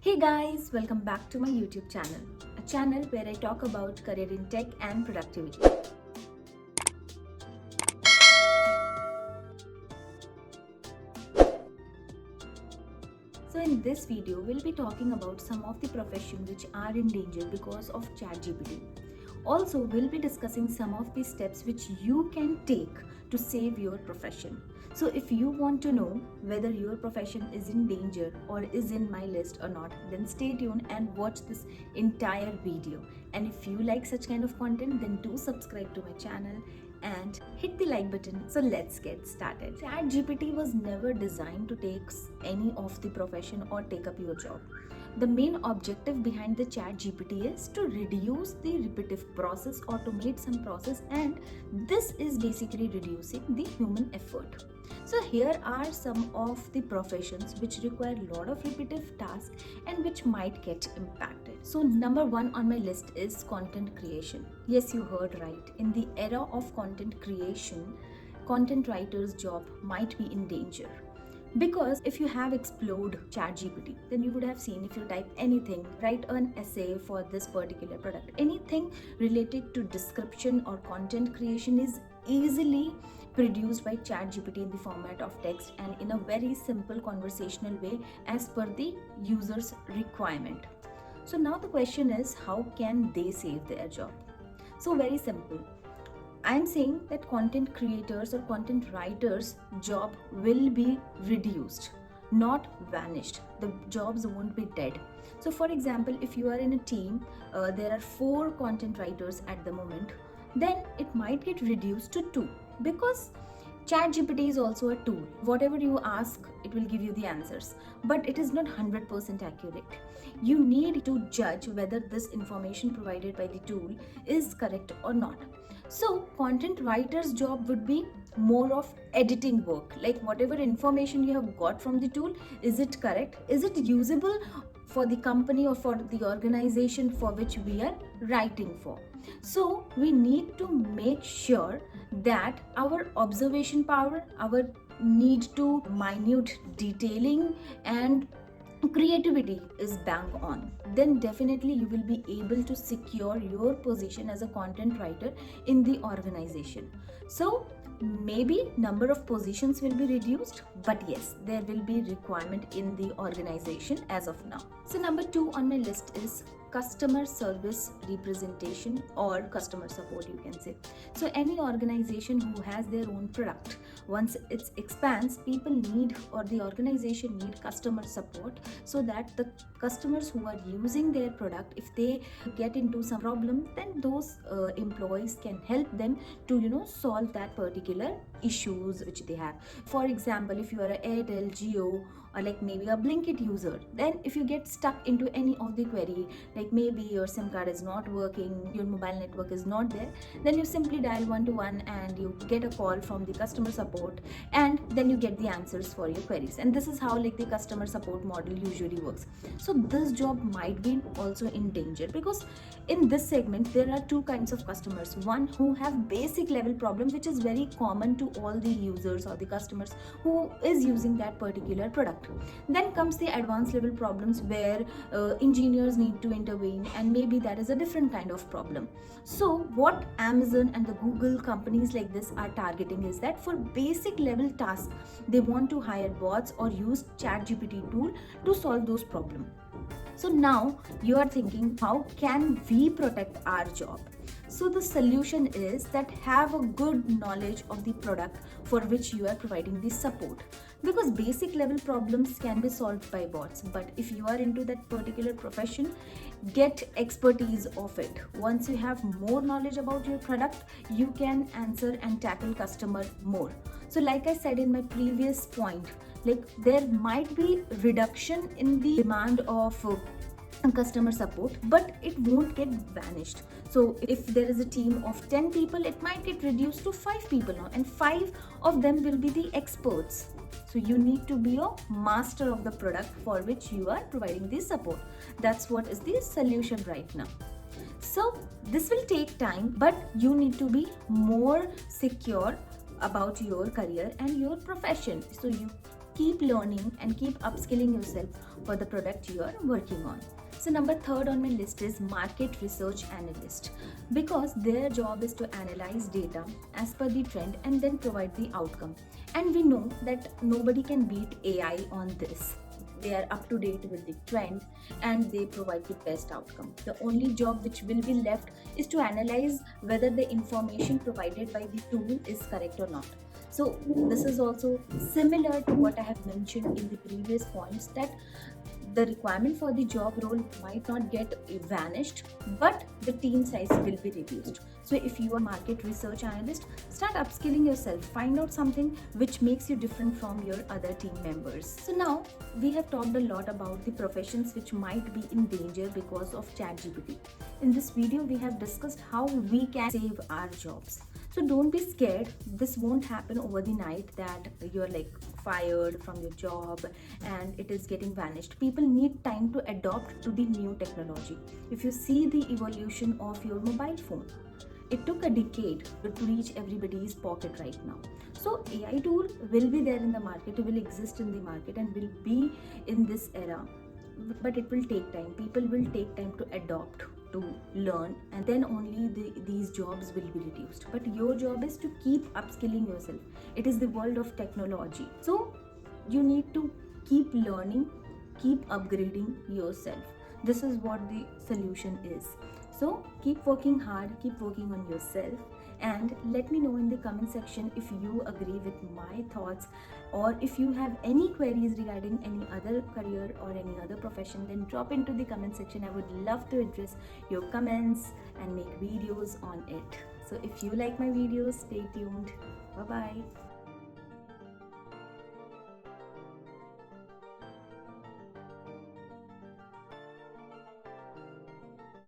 Hey guys, welcome back to my YouTube channel, a channel where I talk about career in tech and productivity. So in this video, we'll be talking about some of the professions which are in danger because of ChatGPT. Also, we'll be discussing some of the steps which you can take to save your profession. So if you want to know whether your profession is in danger or is in my list or not, then stay tuned and watch this entire video. And if you like such kind of content, then do subscribe to my channel and hit the like button. So let's get started. ChatGPT was never designed to take any of the profession or take up your job. The main objective behind the ChatGPT is to reduce the repetitive process, automate some process, and this is basically reducing the human effort. So here are some of the professions which require a lot of repetitive tasks and which might get impacted. So number one on my list is content creation. Yes, you heard right. In the era of content creation, content writer's job might be in danger. Because if you have explored ChatGPT, then you would have seen if you type anything, write an essay for this particular product, anything related to description or content creation is easily produced by ChatGPT in the format of text and in a very simple conversational way as per the user's requirement. So now the question is, how can they save their job? So very simple. I'm saying that content creators or content writers' job will be reduced, not vanished. The jobs won't be dead. So for example, if you are in a team, there are 4 content writers at the moment, then it might get reduced to 2 because ChatGPT is also a tool. Whatever you ask, it will give you the answers, but it is not 100% accurate. You need to judge whether this information provided by the tool is correct or not. So content writer's job would be more of editing work, like whatever information you have got from the tool, is it correct? Is it usable for the company or for the organization for which we are writing for? So we need to make sure that our observation power, our need to minute detailing and creativity is bang on, then definitely you will be able to secure your position as a content writer in the organization. So maybe number of positions will be reduced, but yes, there will be requirement in the organization as of now. So number 2 on my list is customer service representation or customer support, you can say. So any organization who has their own product, once it expands, people need or the organization need customer support so that the customers who are using their product, if they get into some problem, then those employees can help them to solve that particular issues which they have. For example, if you are a Airtel, Jio, or like maybe a Blinkit user, then if you get stuck into any of the query, like maybe your SIM card is not working, your mobile network is not there, then you simply dial 121 and you get a call from the customer support and then you get the answers for your queries. And this is how like the customer support model usually works. So this job might be also in danger because in this segment there are 2 kinds of customers. One who have basic level problems, which is very common to all the users or the customers who is using that particular product. Then comes the advanced level problems where engineers need to intervene, and maybe that is a different kind of problem. So what Amazon and the Google companies like this are targeting is that for basic level tasks, they want to hire bots or use ChatGPT tool to solve those problems. So now you are thinking, how can we protect our job? So the solution is that have a good knowledge of the product for which you are providing the support, because basic level problems can be solved by bots, but if you are into that particular profession, get expertise of it. Once you have more knowledge about your product, you can answer and tackle customer more. So like I said in my previous point, like there might be reduction in the demand of customer support, but it won't get vanished. So if there is a team of 10 people, it might get reduced to 5 people now, and 5 of them will be the experts. So you need to be a master of the product for which you are providing the support. That's what is the solution right now. So this will take time, but you need to be more secure about your career and your profession. So you keep learning and keep upskilling yourself for the product you are working on. So number third on my list is market research analyst, because their job is to analyze data as per the trend and then provide the outcome. And we know that nobody can beat AI on this. They are up to date with the trend and they provide the best outcome. The only job which will be left is to analyze whether the information provided by the tool is correct or not. So this is also similar to what I have mentioned in the previous points, that the requirement for the job role might not get vanished, but the team size will be reduced. So if you are a market research analyst, start upskilling yourself, find out something which makes you different from your other team members. So now we have talked a lot about the professions which might be in danger because of ChatGPT. In this video we have discussed how we can save our jobs. So don't be scared, this won't happen over the night that you're like fired from your job and it is getting vanished. People need time to adopt to the new technology. If you see the evolution of your mobile phone, it took a decade to reach everybody's pocket right now. So AI tool will be there in the market, it will exist in the market and will be in this era, but it will take time. People will take time to adopt, to learn, and then only these jobs will be reduced. But your job is to keep upskilling yourself. It is the world of technology, so you need to keep learning, keep upgrading yourself. This is what the solution is. So keep working hard, keep working on yourself, and let me know in the comment section if you agree with my thoughts, or if you have any queries regarding any other career or any other profession, then drop into the comment section. I would love to address your comments and make videos on it. So if you like my videos, stay tuned. Bye bye.